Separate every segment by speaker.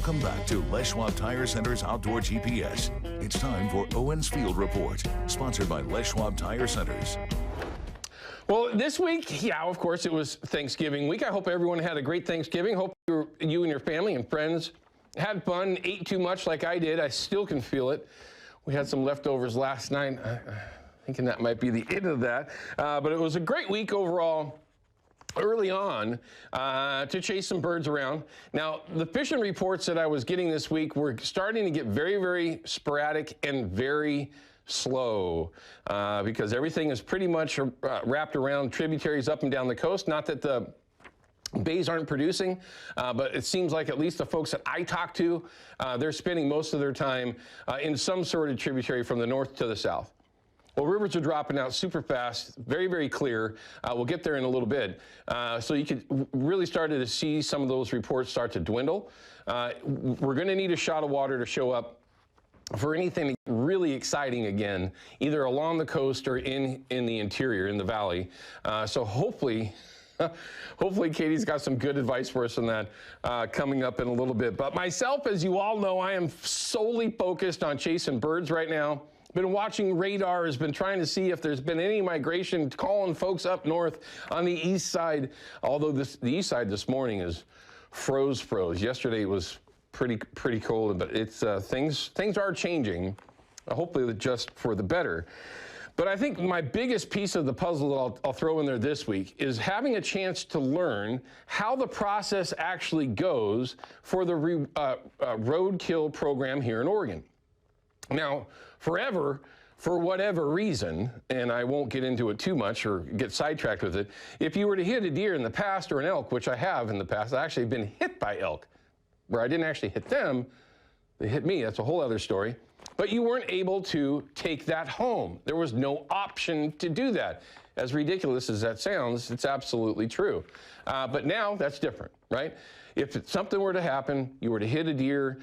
Speaker 1: Welcome back to Les Schwab Tire Center's Outdoor GPS. It's time for Owin's Field Report, sponsored by Les Schwab Tire Centers.
Speaker 2: Well, this week, yeah, of course, it was Thanksgiving week. I hope everyone had a great Thanksgiving. Hope you and your family and friends had fun, ate too much like I did. I still can feel it. We had some leftovers last night. Thinking that might be the end of that. But it was a great week overall. Early on to chase some birds around. Now, the fishing reports that I was getting this week were starting to get very, very sporadic and very slow because everything is pretty much wrapped around tributaries up and down the coast. Not that the bays aren't producing, but it seems like at least the folks that I talk to, they're spending most of their time in some sort of tributary from the north to the south. Well, rivers are dropping out super fast, very, very clear. We'll get there in a little bit. So you could really start to see some of those reports start to dwindle. We're going to need a shot of water to show up for anything really exciting again, either along the coast or in the interior, in the valley. So hopefully Katie's got some good advice for us on that coming up in a little bit. But myself, as you all know, I am solely focused on chasing birds right now. Been watching radar, has been trying to see if there's been any migration, calling folks up north on the east side, although the east side this morning is froze. Yesterday it was pretty cold, but it's things are changing, hopefully just for the better. But I think my biggest piece of the puzzle that I'll throw in there this week is having a chance to learn how the process actually goes for the roadkill program here in Oregon. Now, forever, for whatever reason, and I won't get into it too much or get sidetracked with it, if you were to hit a deer in the past or an elk, which I have in the past, I actually have been hit by elk, where I didn't actually hit them, they hit me, that's a whole other story, but you weren't able to take that home. There was no option to do that. As ridiculous as that sounds, it's absolutely true. But now that's different, right? If something were to happen, you were to hit a deer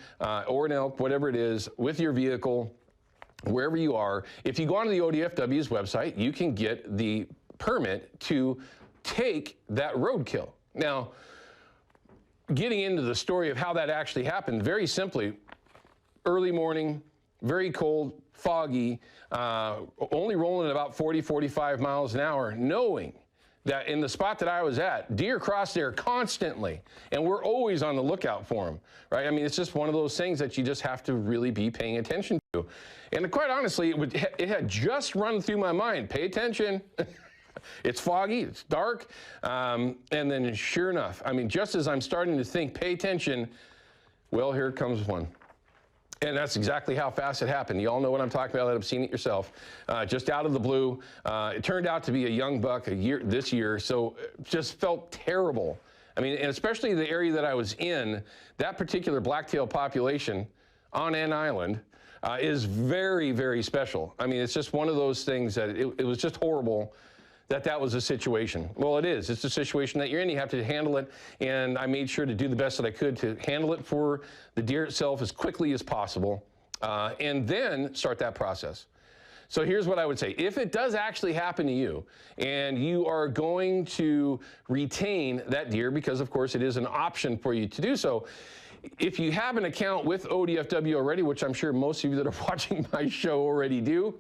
Speaker 2: or an elk, whatever it is, with your vehicle, wherever you are, if you go onto the ODFW's website, you can get the permit to take that roadkill. Now, getting into the story of how that actually happened, very simply, early morning, very cold, foggy, only rolling at about 40, 45 miles an hour, knowing that in the spot that I was at, deer cross there constantly, and we're always on the lookout for them, right? I mean, it's just one of those things that you just have to really be paying attention to. And quite honestly, it had just run through my mind, pay attention. It's foggy, it's dark, and then sure enough, I mean, just as I'm starting to think, pay attention, well, here comes one. And that's exactly how fast it happened. You all know what I'm talking about. I've seen it yourself. Just out of the blue. It turned out to be a young buck this year, so it just felt terrible. I mean, and especially the area that I was in, that particular blacktail population on an island is very, very special. I mean, it's just one of those things that it was just horrible that was a situation. Well, it is. It's a situation that you're in. You have to handle it, and I made sure to do the best that I could to handle it for the deer itself as quickly as possible, and then start that process. So here's what I would say. If it does actually happen to you, and you are going to retain that deer, because of course it is an option for you to do so, if you have an account with ODFW already, which I'm sure most of you that are watching my show already do,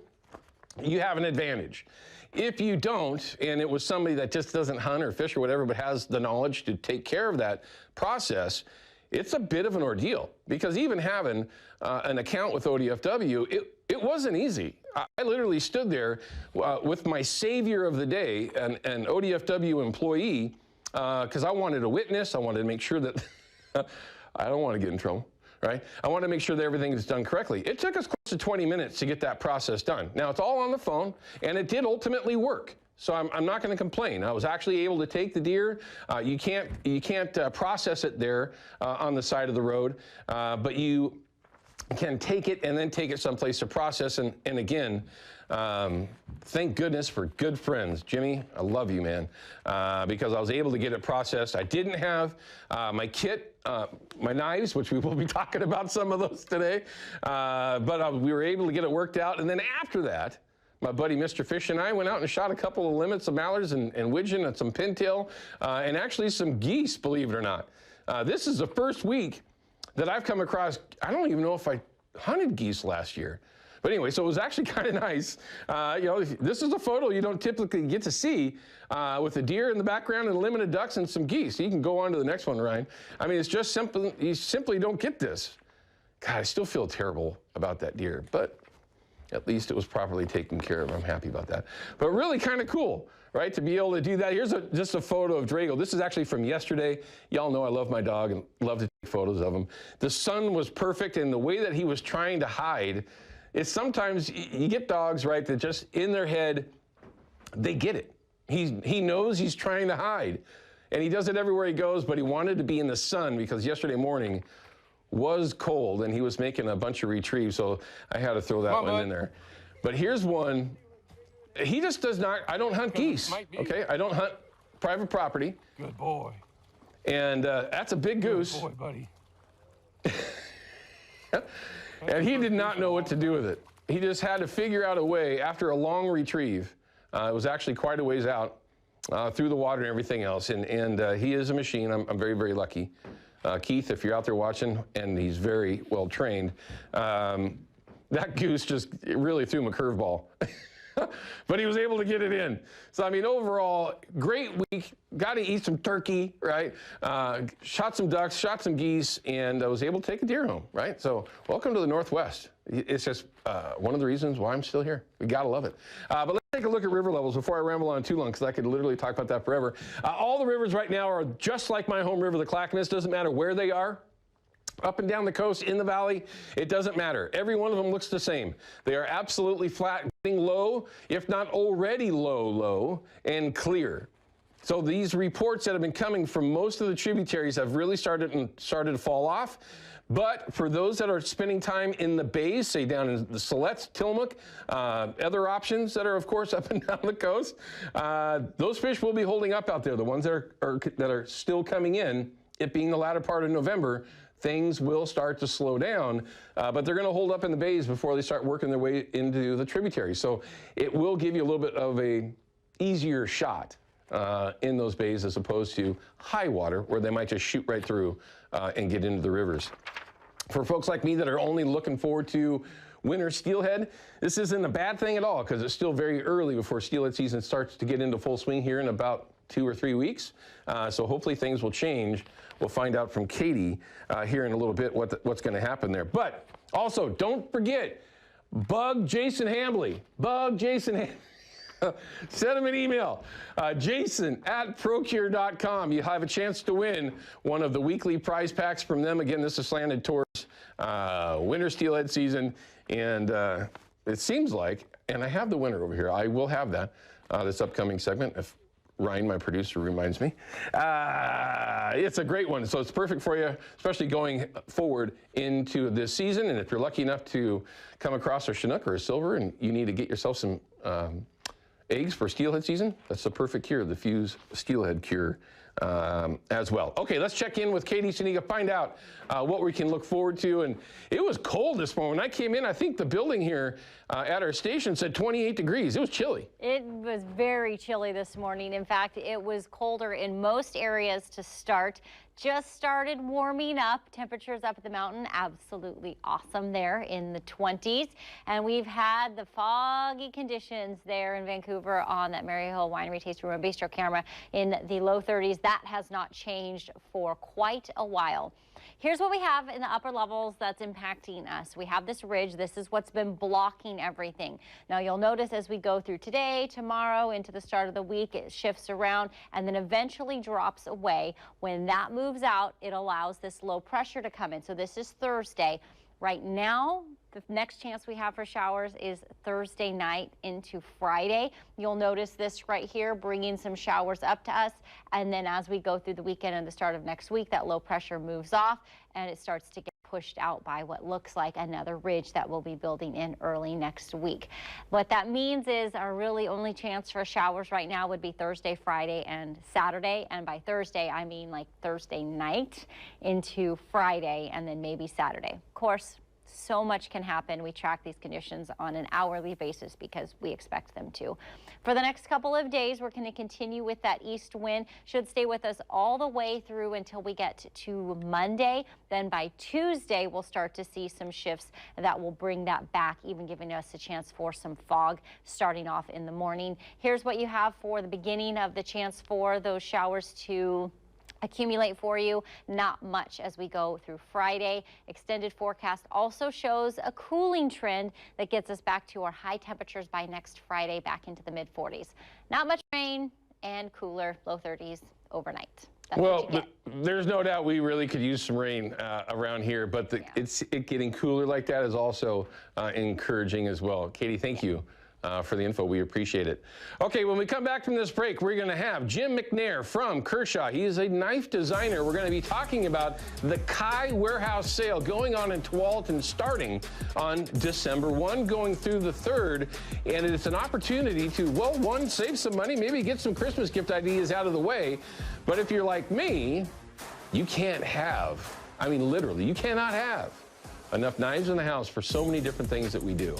Speaker 2: you have an advantage. If you don't, and it was somebody that just doesn't hunt or fish or whatever, but has the knowledge to take care of that process, it's a bit of an ordeal. Because even having an account with ODFW, it wasn't easy. I literally stood there with my savior of the day, an ODFW employee, because I wanted a witness. I wanted to make sure that I don't want to get in trouble. Right? I want to make sure that everything is done correctly. It took us close to 20 minutes to get that process done. Now, it's all on the phone, and it did ultimately work. So I'm not going to complain. I was actually able to take the deer. You can't process it there on the side of the road, but you can take it and then take it someplace to process. And again, thank goodness for good friends. Jimmy, I love you, man, because I was able to get it processed. I didn't have my kit, my knives, which we will be talking about some of those today, but we were able to get it worked out. And then after that, my buddy Mr. Fish and I went out and shot a couple of limits of mallards and widgeon and some pintail and actually some geese, believe it or not. This is the first week that I've come across. I don't even know if I hunted geese last year. But anyway, so it was actually kind of nice. This is a photo you don't typically get to see with a deer in the background and limited ducks and some geese. You can go on to the next one, Ryan. I mean, it's just simple. You simply don't get this. God, I still feel terrible about that deer, but at least it was properly taken care of. I'm happy about that. But really kind of cool, right, to be able to do that. Here's just a photo of Drago. This is actually from yesterday. Y'all know I love my dog and love to take photos of him. The sun was perfect, and the way that he was trying to hide, is sometimes you get dogs, right, that just in their head, they get it. He knows he's trying to hide, and he does it everywhere he goes, but he wanted to be in the sun because yesterday morning was cold, and he was making a bunch of retrieves, so I had to throw that one in there. But here's one. He just does not, I don't hunt geese, okay? I don't hunt private property.
Speaker 3: Good boy.
Speaker 2: And that's a big goose.
Speaker 3: Good boy, buddy.
Speaker 2: And he did not know what to do with it. He just had to figure out a way after a long retrieve. It was actually quite a ways out through the water and everything else. And he is a machine. I'm very, very lucky. Keith, if you're out there watching, and he's very well trained, that goose just really threw him a curveball. But he was able to get it in. So, I mean, overall, great week. Got to eat some turkey, right? Shot some ducks, shot some geese, and I was able to take a deer home, right? So, welcome to the Northwest. It's just one of the reasons why I'm still here. We got to love it. But let's take a look at river levels before I ramble on too long, because I could literally talk about that forever. All the rivers right now are just like my home river, the Clackamas. Doesn't matter where they are. Up and down the coast, in the valley, it doesn't matter. Every one of them looks the same. They are absolutely flat, getting low, if not already low, and clear. So these reports that have been coming from most of the tributaries have really started to fall off. But for those that are spending time in the bays, say down in the Siletz, Tillamook, other options that are, of course, up and down the coast, those fish will be holding up out there. The ones that are still coming in, it being the latter part of November, things will start to slow down, but they're going to hold up in the bays before they start working their way into the tributaries. So it will give you a little bit of a easier shot in those bays as opposed to high water where they might just shoot right through and get into the rivers. For folks like me that are only looking forward to winter steelhead, this isn't a bad thing at all because it's still very early before steelhead season starts to get into full swing here in about 2 or 3 weeks. So hopefully things will change. We'll find out from Katie here in a little bit what's going to happen there. But also, don't forget, bug Jason Hambley. Bug Jason Hambley. Send him an email, jason@procure.com. You have a chance to win one of the weekly prize packs from them. Again, this is slanted towards winter steelhead season. And it seems like, and I have the winner over here. I will have that this upcoming segment if Ryan, my producer, reminds me. It's a great one, so it's perfect for you, especially going forward into this season. And if you're lucky enough to come across a Chinook or a silver and you need to get yourself some eggs for steelhead season, that's the perfect cure, the Fuse Steelhead Cure as well. Okay, let's check in with Katie Suniga, find out what we can look forward to. And it was cold this morning. When I came in, I think the building here at our station said 28 degrees. It was chilly.
Speaker 4: It was very chilly this morning. In fact, it was colder in most areas to start. Just started warming up. Temperatures up at the mountain, absolutely awesome there in the 20s. And we've had the foggy conditions there in Vancouver on that Maryhill Winery Tasting Room and Bistro camera in the low 30s. That has not changed for quite a while. Here's what we have in the upper levels that's impacting us. We have this ridge. This is what's been blocking everything. Now you'll notice as we go through today, tomorrow, into the start of the week, it shifts around and then eventually drops away. When that moves out, it allows this low pressure to come in. So this is Thursday. Right now, the next chance we have for showers is Thursday night into Friday. You'll notice this right here bringing some showers up to us. And then as we go through the weekend and the start of next week, that low pressure moves off and it starts to get pushed out by what looks like another ridge that will be building in early next week. What that means is our really only chance for showers right now would be Thursday, Friday, and Saturday. And by Thursday, I mean like Thursday night into Friday and then maybe Saturday. Of course, So much can happen. We track these conditions on an hourly basis because we expect them to. For the next couple of days, we're going to continue with that east wind. Should stay with us all the way through until we get to Monday. Then by Tuesday, we'll start to see some shifts that will bring that back, even giving us a chance for some fog starting off in the morning. Here's what you have for the beginning of the chance for those showers to accumulate for you. Not much as we go through Friday. Extended forecast also shows a cooling trend that gets us back to our high temperatures by next Friday, back into the mid 40s. Not much rain and cooler, low 30s overnight. That's
Speaker 2: well, there's no doubt we really could use some rain around here, but it getting cooler like that is also encouraging as well. Katie, thank you for the info. We appreciate it. Okay, when we come back from this break, we're going to have Jim McNair from Kershaw. He is a knife designer. We're going to be talking about the Kai Warehouse sale going on in Tualatin starting on December 1, going through the 3rd. And it's an opportunity to, well, one, save some money, maybe get some Christmas gift ideas out of the way. But if you're like me, you can't have, I mean, literally, you cannot have enough knives in the house for so many different things that we do.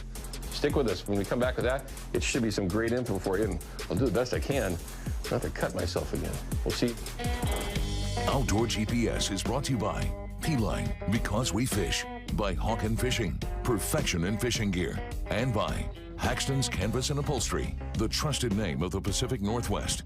Speaker 2: Stick with us. When we come back with that, it should be some great info for you, and I'll do the best I can not to cut myself again. We'll see.
Speaker 1: Outdoor GPS is brought to you by P-Line, because we fish, by Hawken Fishing, perfection in fishing gear, and by Haxton's Canvas and Upholstery, the trusted name of the Pacific Northwest.